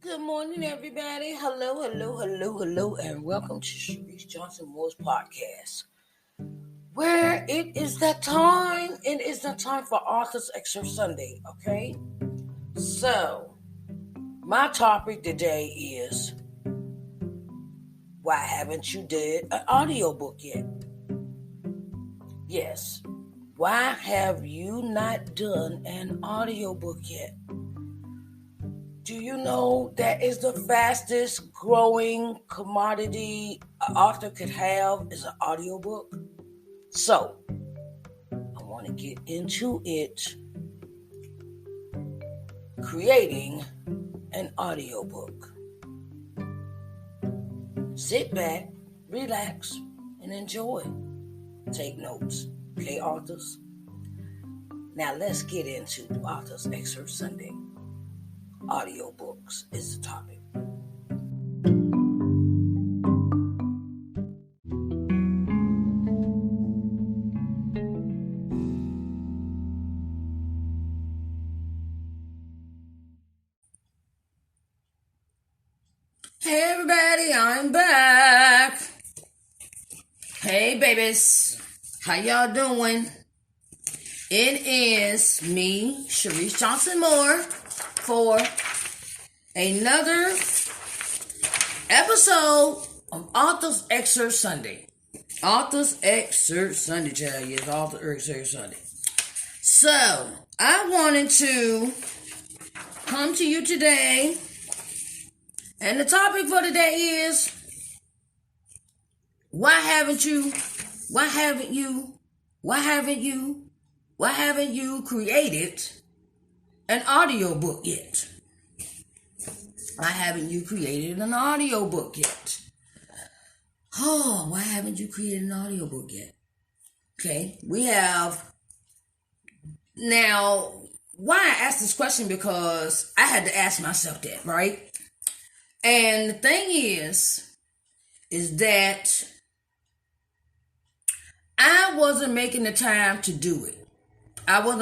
Good morning, everybody. Hello, and welcome to Sharise Johnson Moore's podcast, where it is that time. It is the time for Author's Excerpt Sunday, okay? So, my topic today is, why haven't you did an audiobook yet? Yes, why have you not done an audiobook yet? Do you know that is the fastest growing commodity an author could have is an audiobook? So, I want to get into it. Creating an audiobook. Sit back, relax, and enjoy. Take notes. Okay, authors? Now let's get into Author's Excerpt Sunday. Audiobooks is the topic. Hey everybody, I'm back. Hey babies, how y'all doing? It is me, Sharise Johnson Moore, for another episode of Author's Excerpt Sunday. Author's Excerpt Sunday, child. Yes, Author's Excerpt Sunday. So, I wanted to come to you today, and the topic for today is, why haven't you created an audiobook yet? Why haven't you created an audiobook yet? Oh, why haven't you created an audiobook yet? Okay, we have... Now, why I asked this question, because I had to ask myself that, right? And the thing is that I wasn't making the time to do it. I was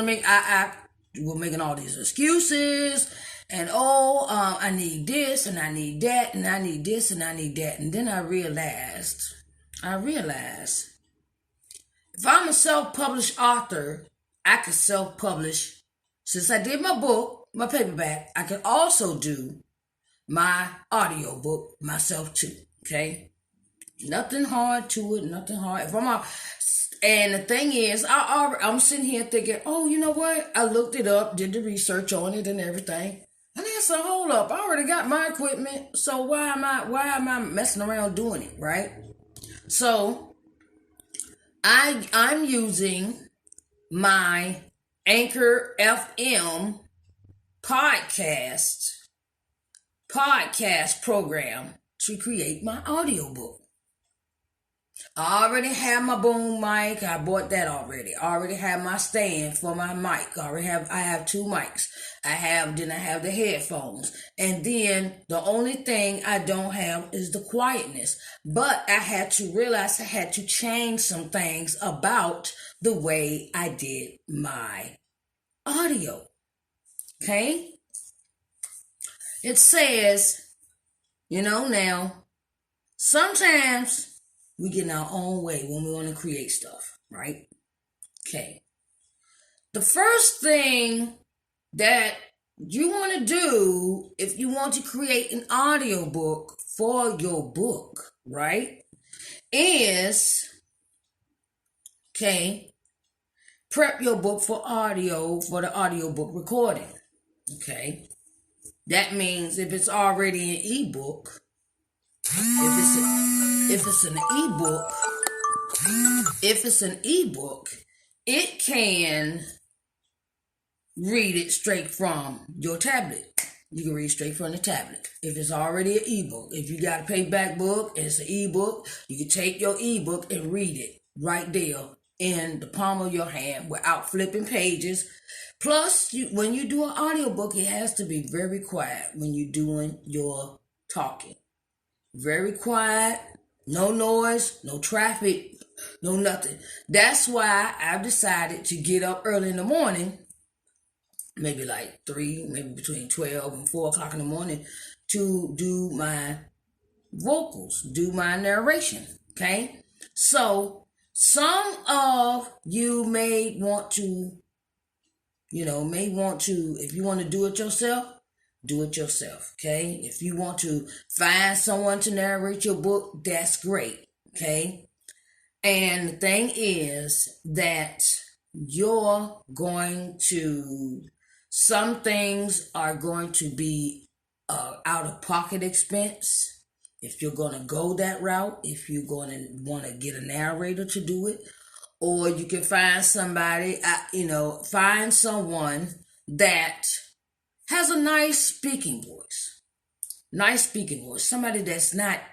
making all these excuses, and I need this, and I need that, and I need this, and I need that. And then I realized, if I'm a self-published author, I could self-publish. Since I did my book, my paperback, I could also do my audiobook myself too, okay? Nothing hard to it, nothing hard. And the thing is, I'm sitting here thinking, oh, you know what? I looked it up, did the research on it and everything. And I said, hold up, I already got my equipment, so why am I messing around doing it, right? So I'm using my Anchor FM podcast program to create my audiobook. I already have my boom mic. I bought that already. I already have my stand for my mic. I have two mics. I have the headphones. And then the only thing I don't have is the quietness. But I had to realize I had to change some things about the way I did my audio. Okay? It says, now, sometimes we get in our own way when we want to create stuff, right? Okay. The first thing that you want to do if you want to create an audiobook for your book, right, is, prep your book for the audiobook recording, okay? That means if it's already an ebook, if it's an ebook, it can read it straight from your tablet. You can read straight from the tablet. If it's already an ebook, if you got a paperback book and it's an ebook, you can take your ebook and read it right there in the palm of your hand without flipping pages. Plus, when you do an audiobook, it has to be very quiet when you're doing your talking. Very quiet, no noise, no traffic, no nothing. That's why I've decided to get up early in the morning maybe like 3, maybe between 12 and 4 o'clock in the morning, to do my vocals, do my narration. Okay, so some of you may want to, if you want to do it yourself, do it yourself. Okay, if you want to find someone to narrate your book, that's great. Okay, and the thing is that you're going to, some things are going to be out of pocket expense. If you're going to go that route, if you're going to want to get a narrator to do it, or you can find somebody, find someone that has a nice speaking voice. Somebody that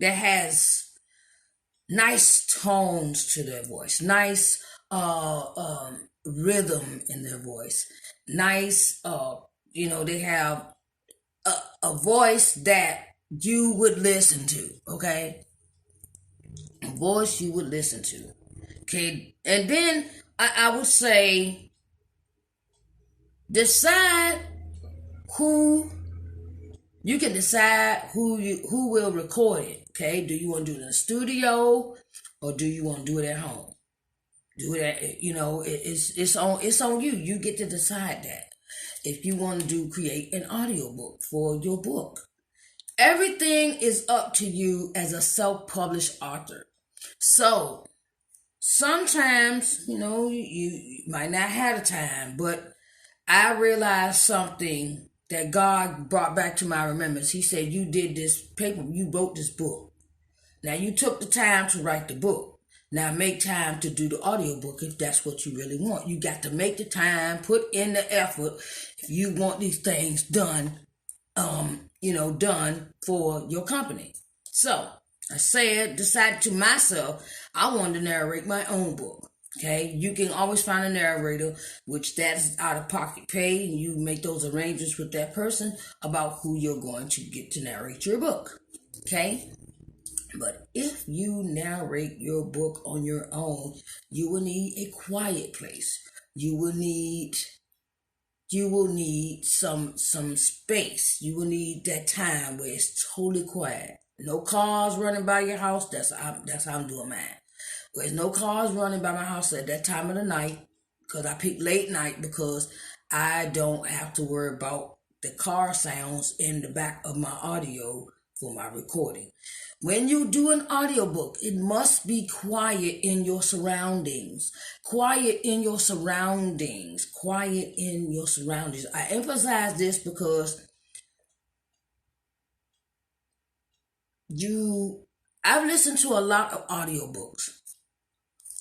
has nice tones to their voice, nice rhythm in their voice, nice, they have a voice that you would listen to, okay? A voice you would listen to, okay? And then I would say decide who will record it, okay? Do you want to do it in the studio or do you want to do it at home? Do it at, it's on you. You get to decide that. If you want to create an audiobook for your book. Everything is up to you as a self-published author. So sometimes, you might not have the time, but I realized something that God brought back to my remembrance. He said, you did this paper, you wrote this book. Now you took the time to write the book. Now make time to do the audiobook if that's what you really want. You got to make the time, put in the effort if you want these things done, done for your company. So I decided to myself, I wanted to narrate my own book. Okay, you can always find a narrator, which that's out of pocket pay, and you make those arrangements with that person about who you're going to get to narrate your book. Okay, but if you narrate your book on your own, you will need a quiet place. You will need some space. You will need that time where it's totally quiet. No cars running by your house. That's how I'm doing mine. There's no cars running by my house at that time of the night, because I pick late night because I don't have to worry about the car sounds in the back of my audio for my recording. When you do an audiobook, it must be quiet in your surroundings. Quiet in your surroundings. Quiet in your surroundings. I emphasize this because I've listened to a lot of audiobooks.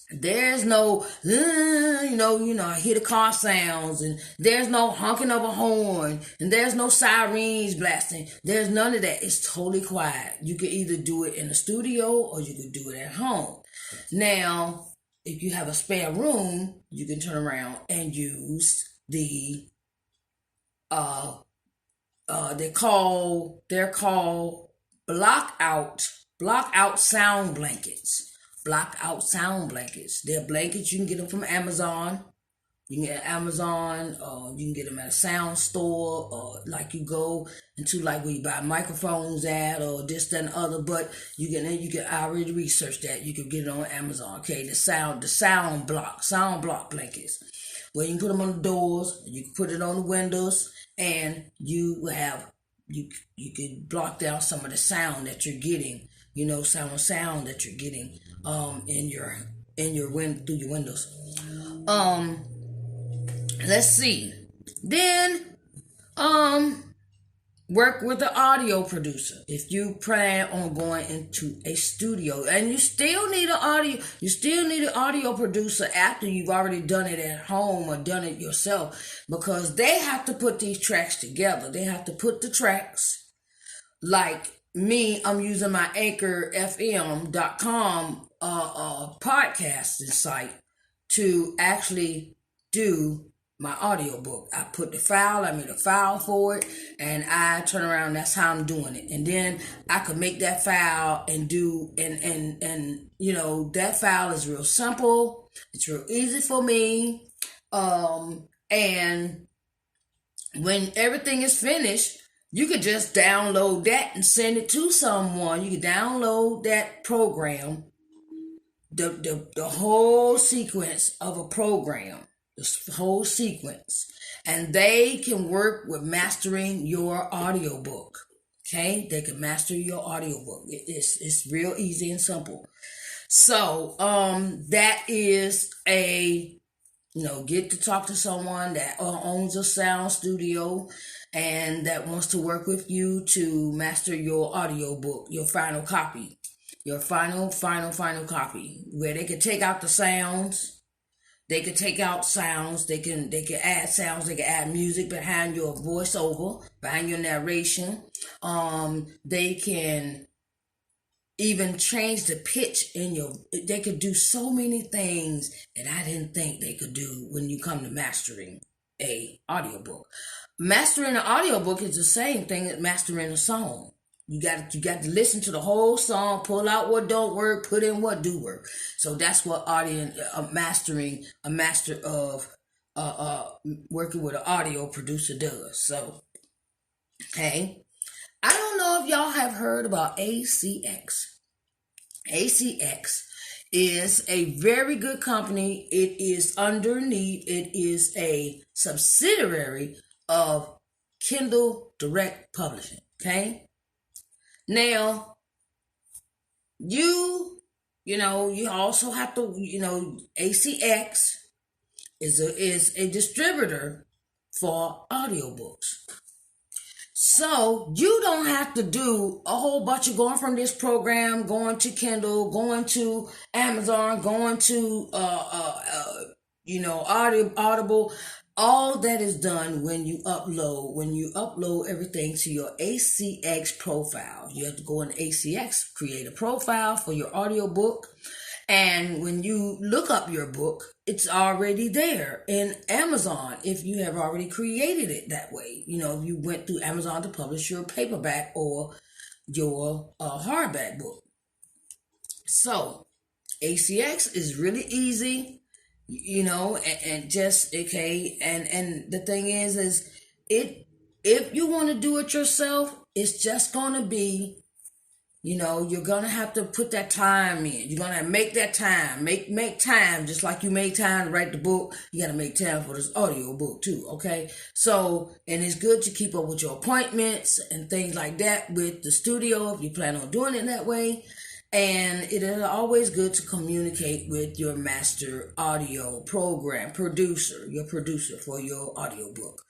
There's no, I hear the car sounds, and there's no honking of a horn, and there's no sirens blasting. There's none of that. It's totally quiet. You can either do it in the studio or you can do it at home. Now, if you have a spare room, you can turn around and use the, they're called block out sound blankets. Block out sound blankets. They're blankets. You can get them from Amazon. You can get Amazon, you can get them at a sound store, or like you go into like where you buy microphones at, or this, that, and other. But I already researched that. You can get it on Amazon. Okay, the sound block blankets. Well, you can put them on the doors. You can put it on the windows, and you can block down some of the sound that you're getting. Sound that you're getting through your windows. Let's see. Then work with the audio producer if you plan on going into a studio, and you still need an audio producer after you've already done it at home or done it yourself, because they have to put these tracks together. They have to put the tracks. Like me, I'm using my anchorfm.com podcasting site to actually do my audiobook. I made a file for it, and I turn around, that's how I'm doing it. And then I could make that file and that file is real simple. It's real easy for me. And when everything is finished, You could just download that and send it to someone. You could download that program, the whole sequence of a program, the whole sequence, and they can work with mastering your audiobook. Okay, they can master your audiobook. It's real easy and simple. So that is a, get to talk to someone that owns a sound studio and that wants to work with you to master your audiobook, your final copy, your final copy, where they can take out the sounds. They can take out sounds. They can add sounds. They can add music behind your voiceover, behind your narration. They can even change the pitch in your. They could do so many things that I didn't think they could do when you come to mastering a audiobook. Mastering an audiobook is the same thing as mastering a song. You got to listen to the whole song, pull out what don't work, put in what do work. So that's what a master of working with an audio producer does. So, hey, I don't know if y'all have heard about ACX. ACX is a very good company. It is a subsidiary of Kindle Direct Publishing. Okay. Now, you also have to, ACX is a distributor for audiobooks. So you don't have to do a whole bunch of going from this program, going to Kindle, going to Amazon, going to Audible. All that is done when you upload everything to your ACX profile. You have to go in ACX, create a profile for your audiobook. And when you look up your book, it's already there in Amazon if you have already created it that way. If you went through Amazon to publish your paperback or your hardback book. So ACX is really easy, and just okay. And the thing is if you want to do it yourself, it's just gonna be. You're going to have to put that time in. You're going to make that time. Make time, just like you made time to write the book. You got to make time for this audio book too, okay? So, and it's good to keep up with your appointments and things like that with the studio if you plan on doing it that way. And it is always good to communicate with your master audio program your producer for your audiobook.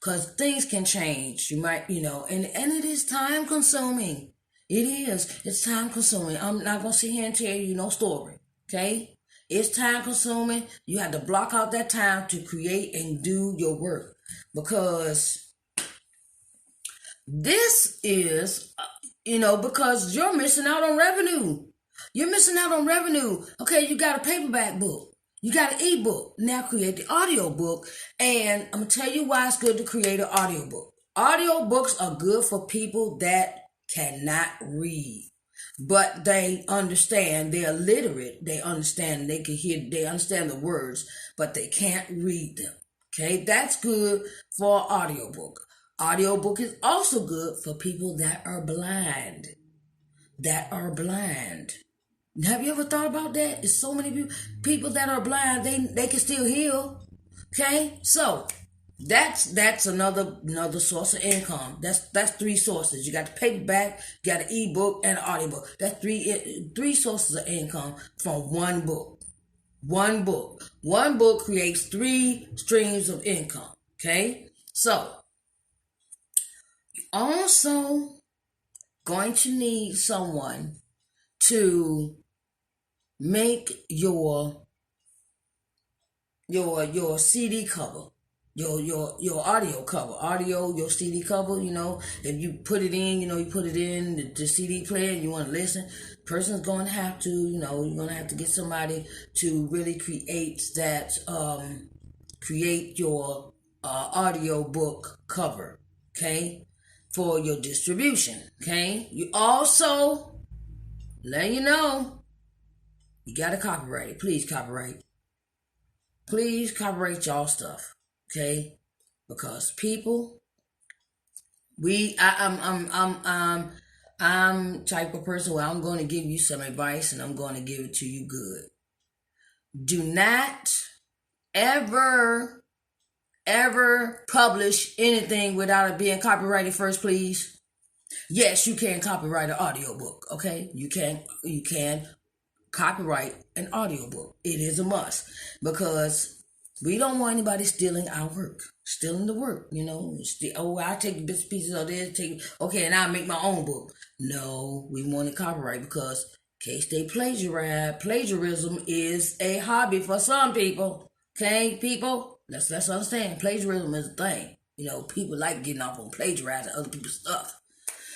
Because things can change. You might, and it is time consuming. It is. It's time consuming. I'm not going to sit here and tell you no story. Okay? It's time consuming. You have to block out that time to create and do your work. Because this is, because you're missing out on revenue. You're missing out on revenue. Okay, you got a paperback book. You got an ebook. Now create the audiobook. And I'm going to tell you why it's good to create an audiobook. Audiobooks are good for people that cannot read, but they understand. They're literate. They understand. They can hear. They understand the words, but they can't read them. Okay, that's good for audiobook. Audiobook is also good for people that are blind. Have you ever thought about that? There's so many people that are blind. They can still hear. Okay, so. That's another source of income. That's three sources. You got the paperback, you got an ebook, and an audiobook. That's three sources of income from one book. One book creates 3 streams of income. Okay, so you're also going to need someone to make your CD cover. Your audio cover, your CD cover, if you put it in, you put it in the CD player and you want to listen, person's going to have to, you're going to have to get somebody to really create your audio book cover, okay, for your distribution, okay? You also, let you know, you got to copyright it. Please copyright y'all stuff. Okay, because people I'm type of person where I'm going to give you some advice and I'm going to give it to you good. Do not ever publish anything without it being copyrighted first, please. Yes, you can copyright an audiobook, okay? You can copyright an audiobook. It is a must because we don't want anybody stealing our work, stealing the work, I take bits pieces of this, okay, and I'll make my own book. No, we want to copyright because in case they plagiarism is a hobby for some people. Okay, people, let's understand. Plagiarism is a thing. People like getting off on plagiarizing other people's stuff.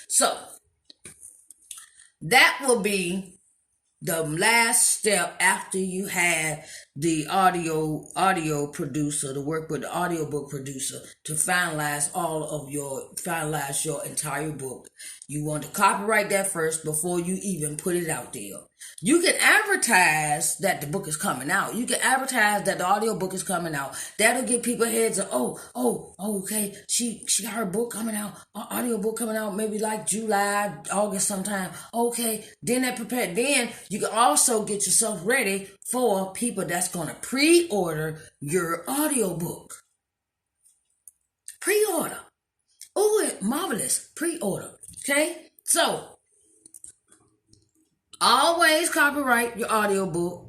So that will be the last step after you have the audio producer to work with the audiobook producer to finalize your entire book. You want to copyright that first before you even put it out there. You can advertise that the book is coming out. You can advertise that the audiobook is coming out. That'll get people heads of, okay, she got her book coming out, audiobook coming out maybe like July, August sometime. Okay, then then you can also get yourself ready for people that's going to pre-order your audiobook. Pre-order. Oh, marvelous. Pre-order. Okay? So, always copyright your audiobook,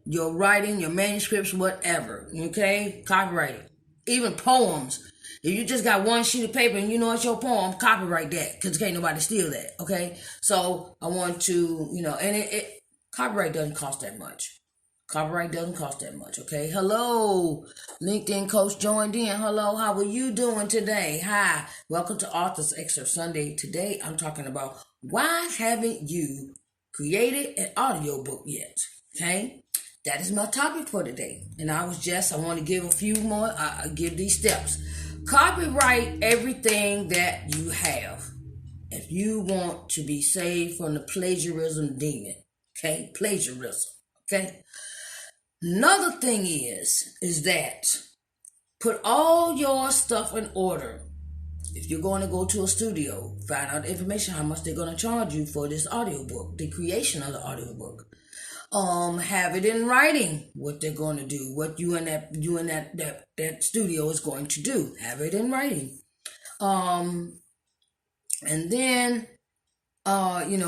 your writing, your manuscripts, whatever. Okay? Copyright it. Even poems. If you just got one sheet of paper and you know it's your poem, copyright that because can't nobody steal that. Okay? So, I want to, and copyright doesn't cost that much. Copyright doesn't cost that much, okay? Hello, LinkedIn coach joined in. Hello, how are you doing today? Hi, welcome to Authors Excerpt Sunday. Today, I'm talking about why haven't you created an audiobook yet, okay? That is my topic for today. And I want to give a few more, give these steps. Copyright everything that you have if you want to be saved from the plagiarism demon, okay? Plagiarism, okay? Another thing is that put all your stuff in order. If you're going to go to a studio, find out the information, how much they're going to charge you for this audiobook, the creation of the audiobook. Have it in writing, what they're going to do, what you and that studio is going to do. Have it in writing. And then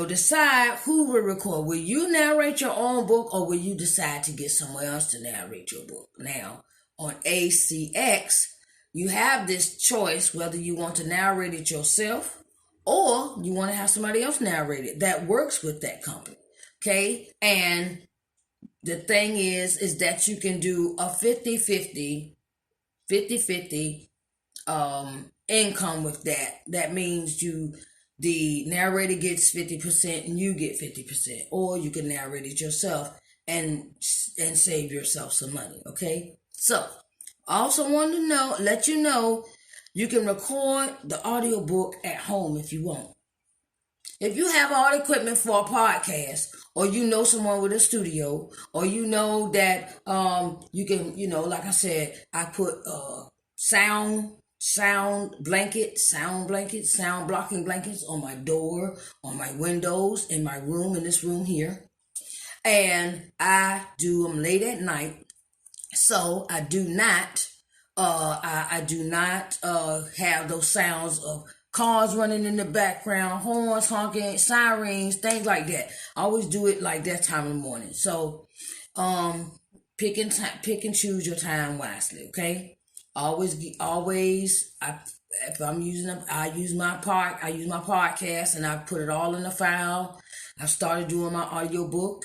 decide who will record. Will you narrate your own book or will you decide to get someone else to narrate your book? Now, on ACX, you have this choice whether you want to narrate it yourself or you want to have somebody else narrate it that works with that company. Okay? And the thing is that you can do a 50-50 income with that. That means the narrator gets 50% and you get 50%, or you can narrate it yourself and save yourself some money. Okay, so I also want to let you know you can record the audiobook at home if you want. If you have all the equipment for a podcast, or you know someone with a studio, or you know that you can, like I said, I put sound blocking blankets on my door, on my windows, in my room, in this room here. And I do them late at night. So I do not have those sounds of cars running in the background, horns honking, sirens, things like that. I always do it like that time in the morning. So pick and choose your time wisely, okay? If I'm using I use my podcast and I put it all in a file. I've started doing my audiobook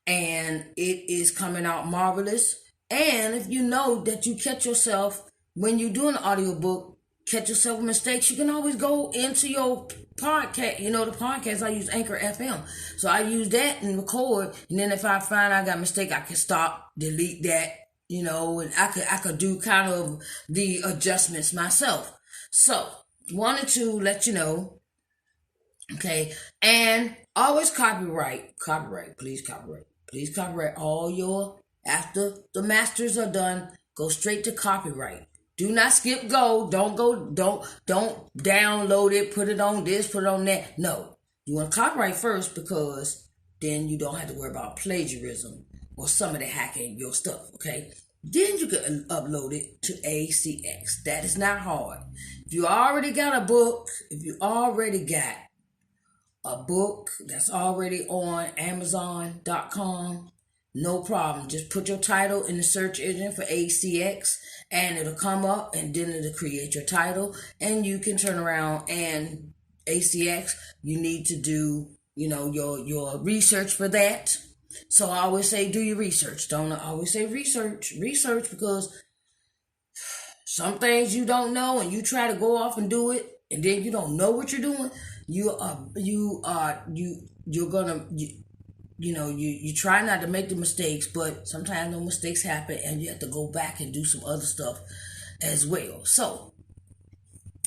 and it is coming out marvelous. And if you know that you catch yourself when you're doing an audiobook, catch yourself with mistakes, you can always go into your podcast. The podcast I use Anchor FM. So I use that and record. And then if I find I got a mistake, I can stop, delete that. And I could do kind of the adjustments myself. So, wanted to let you know, okay, and always copyright, please copyright all after the masters are done, go straight to copyright, Do not skip go. Don't download it, put it on this, put it on that. No. You want to copyright first because then you don't have to worry about plagiarism or somebody hacking your stuff, okay? Then you can upload it to ACX. That is not hard. If you already got a book, that's already on Amazon.com, no problem. Just put your title in the search engine for ACX and it'll come up and then it'll create your title and you can turn around and ACX, you need to do, your research for that. So I always say do your research. Don't I always say research because some things you don't know and you try to go off and do it and then you don't know what you're doing. You try not to make the mistakes, but sometimes no mistakes happen and you have to go back and do some other stuff as well. So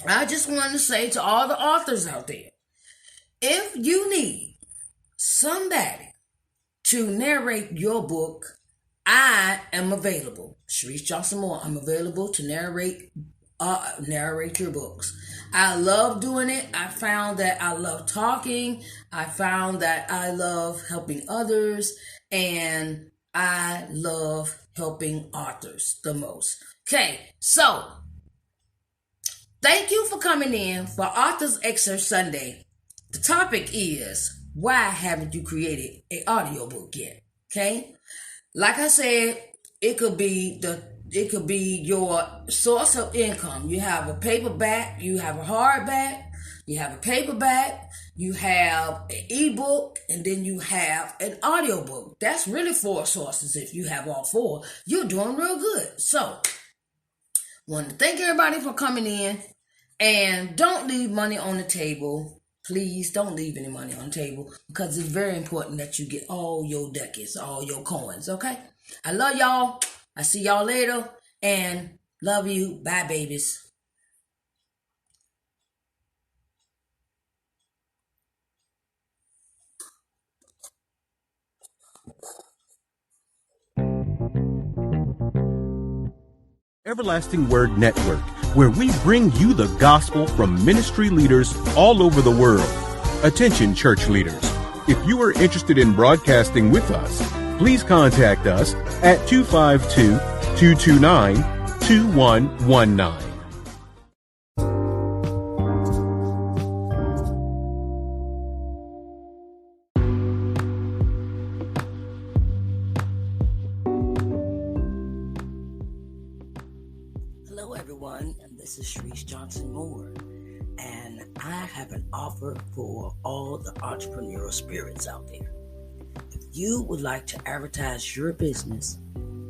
I just wanted to say to all the authors out there, if you need somebody to narrate your book, I am available. Sharise Johnson Moore, I'm available to narrate your books. I love doing it. I found that I love talking. I found that I love helping others. And I love helping authors the most. Okay, so thank you for coming in for Authors Excerpt Sunday. The topic is, why haven't you created an audiobook yet? Okay? Like I said, it could be your source of income. You have a paperback, you have a hardback, you have a paperback, you have an ebook, and then you have an audiobook. That's really 4 sources. If you have all 4, you're doing real good. So, want to thank everybody for coming in, and don't leave money on the table. Please don't leave any money on the table because it's very important that you get all your ducats, all your coins, okay? I love y'all. I see y'all later and love you. Bye, babies. Everlasting Word Network, where we bring you the gospel from ministry leaders all over the world. Attention, church leaders. If you are interested in broadcasting with us, please contact us at 252-229-2119. Hello, everyone. This is Sharise Johnson Moore, and I have an offer for all the entrepreneurial spirits out there. If you would like to advertise your business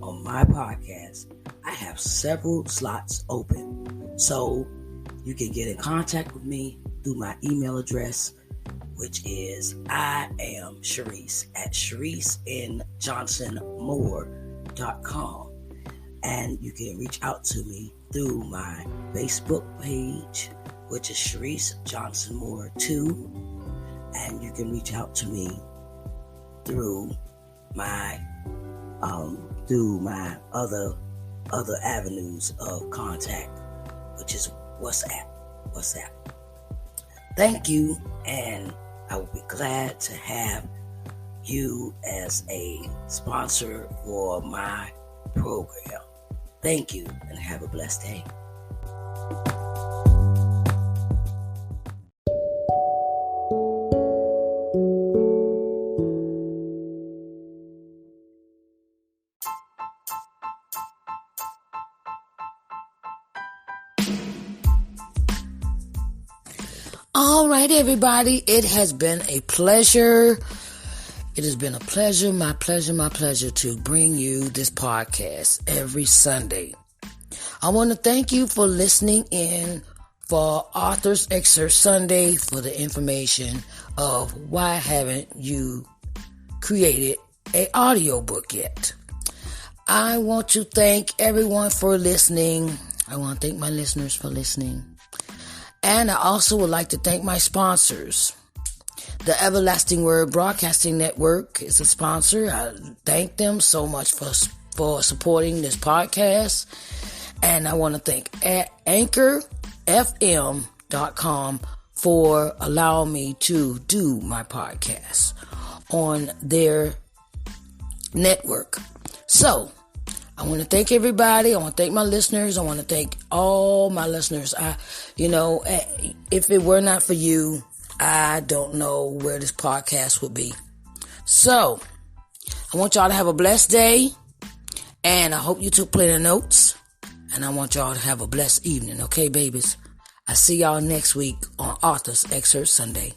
on my podcast, I have several slots open. So you can get in contact with me through my email address, which is I am Sharise at ShariceNJohnsonMoore.com. And you can reach out to me through my Facebook page, which is Sharise Johnson Moore 2. And you can reach out to me through my other avenues of contact, which is WhatsApp. Thank you, and I will be glad to have you as a sponsor for my program. Thank you, and have a blessed day. All right, everybody. It has been a pleasure. It has been a pleasure, my pleasure to bring you this podcast every Sunday. I want to thank you for listening in for Authors Excerpt Sunday for the information of why haven't you created an audiobook yet. I want to thank everyone for listening. I want to thank my listeners for listening. And I also would like to thank my sponsors. The Everlasting Word Broadcasting Network is a sponsor. I thank them so much for supporting this podcast. And I want to thank anchorfm.com for allowing me to do my podcast on their network. So, I want to thank everybody. I want to thank my listeners. I want to thank all my listeners. If it were not for you, I don't know where this podcast would be. So, I want y'all to have a blessed day. And I hope you took plenty of notes. And I want y'all to have a blessed evening. Okay, babies? I see y'all next week on Author's Excerpt Sunday.